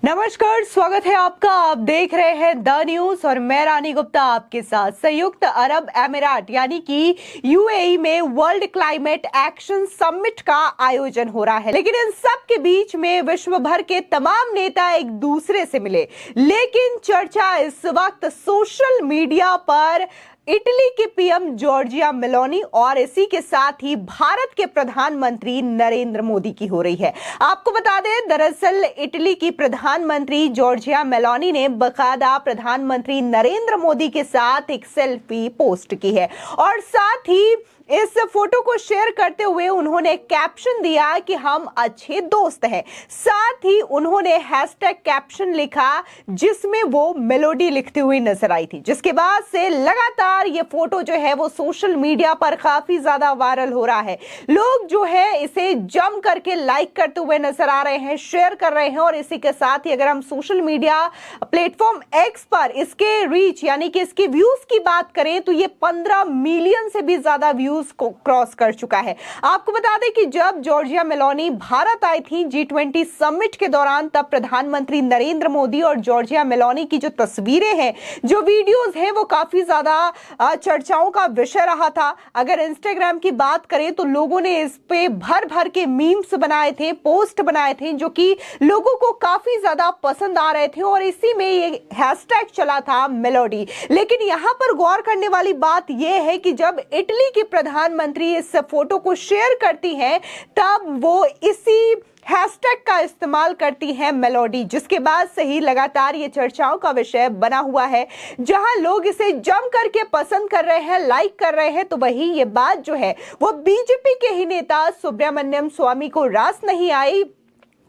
नमस्कार, स्वागत है आपका। आप देख रहे हैं द न्यूज और मैं रानी गुप्ता आपके साथ। संयुक्त अरब अमीरात यानी कि यूएई में वर्ल्ड क्लाइमेट एक्शन समिट का आयोजन हो रहा है, लेकिन इन सब के बीच में विश्व भर के तमाम नेता एक दूसरे से मिले। लेकिन चर्चा इस वक्त सोशल मीडिया पर इटली के पीएम जॉर्जिया मेलोनी और इसी के साथ ही भारत के प्रधानमंत्री नरेंद्र मोदी की हो रही है। आपको बता दें, दरअसल इटली की प्रधानमंत्री जॉर्जिया मेलोनी ने बकायदा प्रधानमंत्री नरेंद्र मोदी के साथ एक सेल्फी पोस्ट की है और साथ ही इस फोटो को शेयर करते हुए उन्होंने कैप्शन दिया कि हम अच्छे दोस्त हैं। साथ ही उन्होंने हैशटैग कैप्शन लिखा जिसमें वो मेलोडी लिखती हुई नजर आई थी, जिसके बाद से लगातार ये फोटो जो है वो सोशल मीडिया पर काफी ज्यादा वायरल हो रहा है। लोग जो है इसे जम करके लाइक करते हुए नजर आ रहे हैं, शेयर कर रहे हैं और इसी के साथ ही अगर हम सोशल मीडिया प्लेटफॉर्म एक्स पर इसके रीच यानी कि इसके व्यूज की बात करें तो ये 15 मिलियन से भी ज्यादा व्यूज को क्रॉस कर चुका है। आपको बता दें कि जब जॉर्जिया मेलोनी भारत आई थी G20 समिट के दौरान, तब प्रधानमंत्री नरेंद्र मोदी और जॉर्जिया मेलोनी की जो तस्वीरें हैं, जो वीडियोस हैं, वो काफी ज्यादा चर्चाओं का विषय रहा था। अगर इंस्टाग्राम की बात करें तो लोगों ने इस पे भर भर के मीम्स बनाए थे, पोस्ट बनाए थे, जो कि लोगों को काफी ज्यादा पसंद आ रहे थे और इसी में ये हैशटैग चला था मेलोडी। लेकिन यहां पर गौर करने वाली बात यह है कि जब इटली की प्रधानमंत्री इस फोटो को शेयर करती हैं, तब वो इसी हैशटैग का इस्तेमाल करती हैं मेलोडी, जिसके बाद से ही लगातार ये चर्चाओं का विषय बना हुआ है। जहां लोग इसे जम करके पसंद कर रहे हैं, लाइक कर रहे हैं, तो वही ये बात जो है वो बीजेपी के ही नेता सुब्रमण्यम स्वामी को रास नहीं आई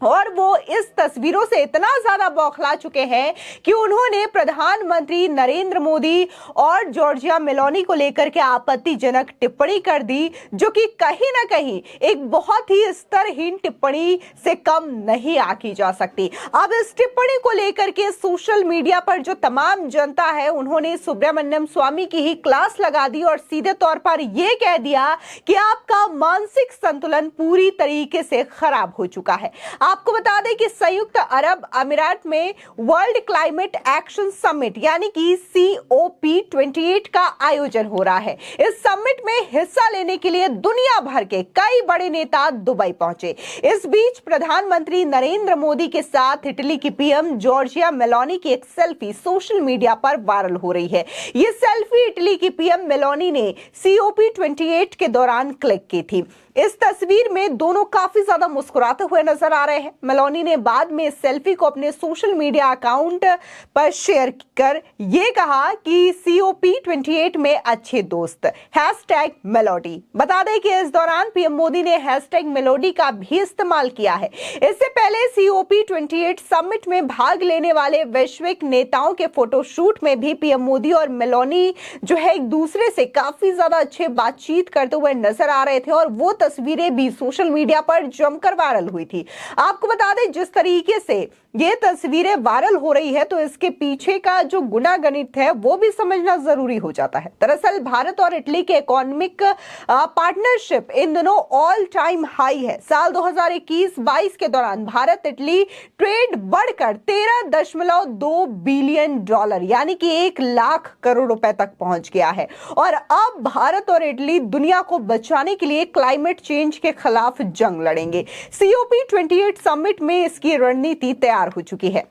और वो इस तस्वीरों से इतना ज्यादा बौखला चुके हैं कि उन्होंने प्रधानमंत्री नरेंद्र मोदी और जॉर्जिया मेलोनी को लेकर के आपत्तिजनक टिप्पणी कर दी, जो कि कहीं ना कहीं एक बहुत ही स्तरहीन टिप्पणी से कम नहीं आकी जा सकती। अब इस टिप्पणी को लेकर के सोशल मीडिया पर जो तमाम जनता है, उन्होंने सुब्रमण्यम स्वामी की ही क्लास लगा दी और सीधे तौर पर यह कह दिया कि आपका मानसिक संतुलन पूरी तरीके से खराब हो चुका है। आपको बता दें कि संयुक्त अरब अमीरात में वर्ल्ड क्लाइमेट एक्शन समिट यानी कि COP28 का आयोजन हो रहा है। इस समिट में हिस्सा लेने के लिए दुनिया भर के कई बड़े नेता दुबई पहुंचे। इस बीच प्रधानमंत्री नरेंद्र मोदी के साथ इटली की पीएम जॉर्जिया मेलोनी की एक सेल्फी सोशल मीडिया पर वायरल हो रही है। यह सेल्फी इटली की पीएम मेलोनी ने COP28 के दौरान क्लिक की थी। इस तस्वीर में दोनों काफी ज्यादा मुस्कुराते हुए नजर आ रहे हैं। मेलोनी ने बाद में इस सेल्फी को अपने सोशल मीडिया अकाउंट पर शेयर कर यह कहा कि COP28 में अच्छे दोस्त हैशटैग मेलोडी। बता दें कि इस दौरान पीएम मोदी ने हैशटैग मेलोडी का भी इस्तेमाल किया है। इससे पहले COP28 समिट में भाग लेने वाले वैश्विक नेताओं के फोटोशूट में भी पीएम मोदी और मेलोनी जो है एक दूसरे से काफी ज्यादा अच्छे बातचीत करते हुए नजर आ रहे थे और वो तस्वीरें भी सोशल मीडिया पर जमकर वायरल हुई थी। आपको बता दें, जिस तरीके से ये तस्वीरें वायरल हो रही है तो इसके पीछे का जो गुणागणित है वो भी समझना जरूरी हो जाता है। दरअसल भारत और इटली के इकोनॉमिक पार्टनरशिप इन दोनों ऑल टाइम हाई है। साल 2021-22 के दौरान भारत इटली ट्रेड बढ़कर $13.2 बिलियन यानी कि 1 लाख करोड़ रुपए तक पहुंच गया है और अब भारत और इटली दुनिया को बचाने के लिए क्लाइमेट चेंज के खिलाफ जंग लड़ेंगे। COP28 समिट में इसकी रणनीति तैयार हो चुकी है।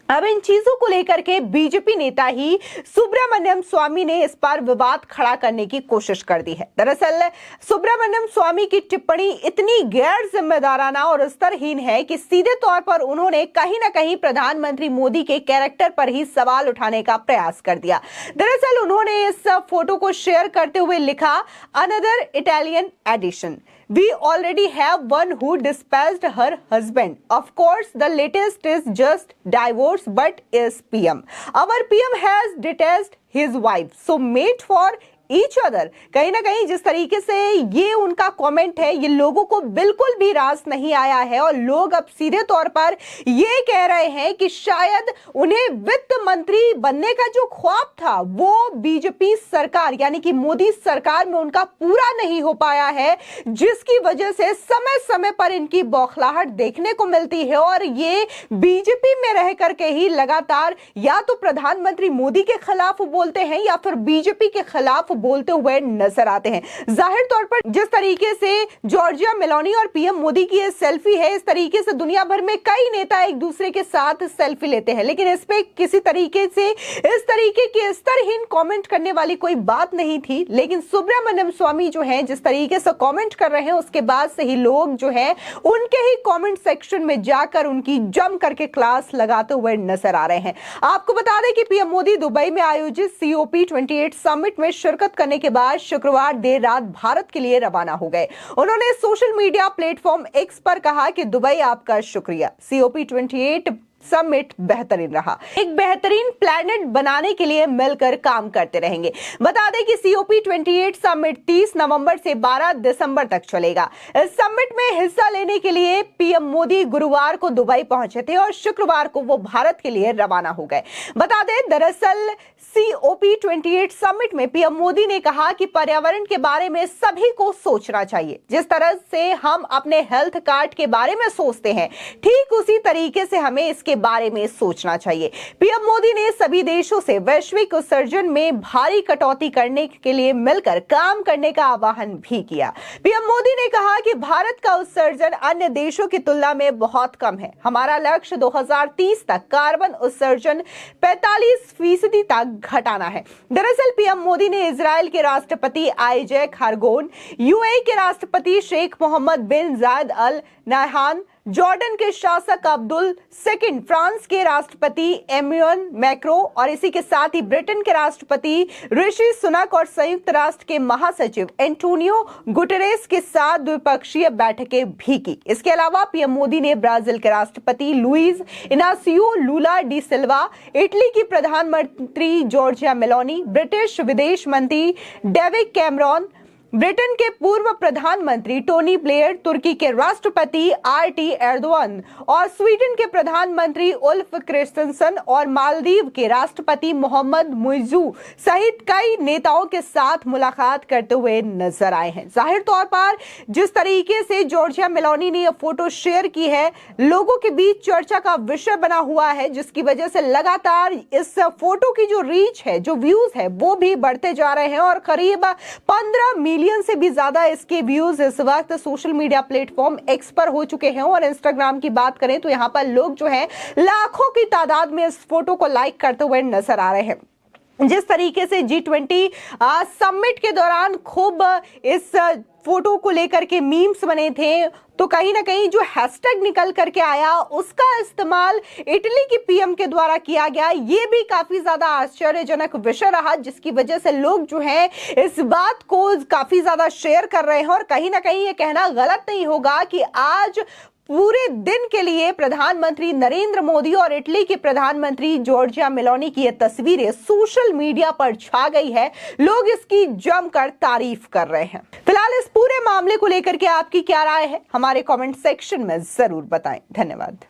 अब इन चीजों को लेकर के बीजेपी नेता ही सुब्रमण्यम स्वामी ने इस पर विवाद खड़ा करने की कोशिश कर दी है। दरअसल सुब्रमण्यम स्वामी की टिप्पणी इतनी गैर जिम्मेदाराना और स्तरहीन है कि सीधे तौर पर उन्होंने कहीं ना कहीं प्रधानमंत्री मोदी के कैरेक्टर पर ही सवाल उठाने का प्रयास कर दिया। दरअसल उन्होंने इस फोटो को शेयर करते हुए लिखा, another Italian edition, we already have one who dispatched her husband. Of course, the latest is just divorce, but is PM. Our PM has detached his wife. So mate for each other. कहीं ना कहीं जिस तरीके से ये उनका comment है, ये लोगों को बिल्कुल भी रास नहीं आया है और लोग अब सीधे तौर पर ये कह रहे हैं कि शायद उन्हें वित्त मंत्री बनने का जो ख्वाब था वो बीजेपी सरकार यानी कि मोदी सरकार में उनका पूरा नहीं हो पाया है, जिसकी वजह से समय समय पर इनकी बौखलाहट देखने को मिलती है और ये बीजेपी में रह करके ही लगातार या तो प्रधानमंत्री मोदी के खिलाफ बोलते हैं या फिर बीजेपी के खिलाफ बोलते हुए नजर आते हैं। जाहिर तौर पर जिस तरीके से जॉर्जिया मेलोनी और पीएम मोदी की ये सेल्फी है, इस तरीके से दुनिया भर में कई नेता एक दूसरे के साथ सेल्फी लेते हैं, लेकिन इस पे किसी तरीके से इस तरीके के स्तरहीन कमेंट करने वाली कोई बात नहीं थी। लेकिन सुब्रमण्यम स्वामी जो है जिस तरीके से कमेंट कर रहे हैं, उसके बाद से ही लोग जो है उनके ही कमेंट सेक्शन में जाकर उनकी जम करके क्लास लगाते हुए नजर आ रहे हैं। आपको बता दें कि पीएम मोदी दुबई में आयोजित COP28 समिट में शिरकत करने के बाद शुक्रवार देर रात भारत के लिए रवाना हो गए। उन्होंने सोशल मीडिया प्लेटफॉर्म X पर कहा कि दुबई आपका शुक्रिया, COP28 समिट बेहतरीन रहा, एक बेहतरीन प्लैनेट बनाने के लिए मिलकर काम करते रहेंगे। बता दें कि COP28 समिट 30 नवंबर से 12 दिसंबर तक चलेगा। इस समिट में हिस्सा लेने के लिए पीएम मोदी गुरुवार को दुबई पहुंचे थे और शुक्रवार को वो भारत के लिए रवाना हो गए। बता दें दरअसल COP28 समिट में पीएम मोदी ने कहा कि पर्यावरण के बारे में सभी को सोचना चाहिए। जिस तरह से हम अपने हेल्थ कार्ड के बारे में सोचते हैं, ठीक उसी तरीके से हमें इसके बारे में सोचना चाहिए। पीएम मोदी ने सभी देशों से वैश्विक उत्सर्जन में भारी कटौती करने के लिए मिलकर काम करने का आह्वान भी किया। पीएम मोदी ने कहा कि भारत का उत्सर्जन अन्य देशों की तुलना में बहुत कम है। हमारा लक्ष्य 2030 तक कार्बन उत्सर्जन 45% तक घटाना है। दरअसल पीएम मोदी ने इजराइल के राष्ट्रपति आइजैक हरगोन, UAE के राष्ट्रपति शेख मोहम्मद बिन जायद अल नाह्यान, जॉर्डन के शासक अब्दुल II, फ्रांस के राष्ट्रपति एम्यूअल मैक्रो और इसी के साथ ही ब्रिटेन के राष्ट्रपति ऋषि सुनक और संयुक्त राष्ट्र के महासचिव एंटोनियो गुटेरेस के साथ द्विपक्षीय बैठकें भी की। इसके अलावा पीएम मोदी ने ब्राजील के राष्ट्रपति लुइज इनासियो लूला डी सिल्वा, इटली की प्रधानमंत्री जॉर्जिया मेलोनी, ब्रिटिश विदेश मंत्री डेविड कैमरॉन, ब्रिटेन के पूर्व प्रधानमंत्री टोनी ब्लेयर, तुर्की के राष्ट्रपति RT एर्दोगन और स्वीडन के प्रधानमंत्री उल्फ क्रिस्टनसन और मालदीव के राष्ट्रपति मोहम्मद मुइज़ू सहित कई नेताओं के साथ मुलाकात करते हुए नजर आए हैं। जाहिर तौर पर जिस तरीके से जॉर्जिया मेलोनी ने यह फोटो शेयर की है, लोगों के बीच चर्चा का विषय बना हुआ है, जिसकी वजह से लगातार इस फोटो की जो रीच है, जो व्यूज है, वो भी बढ़ते जा रहे हैं और करीब 15 मिलियन से भी ज्यादा इसके व्यूज इस वक्त सोशल मीडिया प्लेटफॉर्म X पर हो चुके हैं। और इंस्टाग्राम की बात करें तो यहाँ पर लोग जो है लाखों की तादाद में इस फोटो को लाइक करते हुए नजर आ रहे हैं। जिस तरीके से G20 समिट के दौरान खूब इस फोटो को लेकर के मीम्स बने थे, तो कहीं ना कहीं जो हैशटैग निकल करके आया उसका इस्तेमाल इटली की पीएम के द्वारा किया गया, ये भी काफी ज्यादा आश्चर्यजनक विषय रहा, जिसकी वजह से लोग जो है इस बात को काफी ज्यादा शेयर कर रहे हैं। और कहीं ना कहीं ये कहना गलत नहीं होगा कि आज पूरे दिन के लिए प्रधानमंत्री नरेंद्र मोदी और इटली के प्रधानमंत्री जॉर्जिया मेलोनी की ये तस्वीरें सोशल मीडिया पर छा गई है। लोग इसकी जमकर तारीफ कर रहे हैं। फिलहाल इस पूरे मामले को लेकर के आपकी क्या राय है, हमारे कमेंट सेक्शन में जरूर बताएं। धन्यवाद।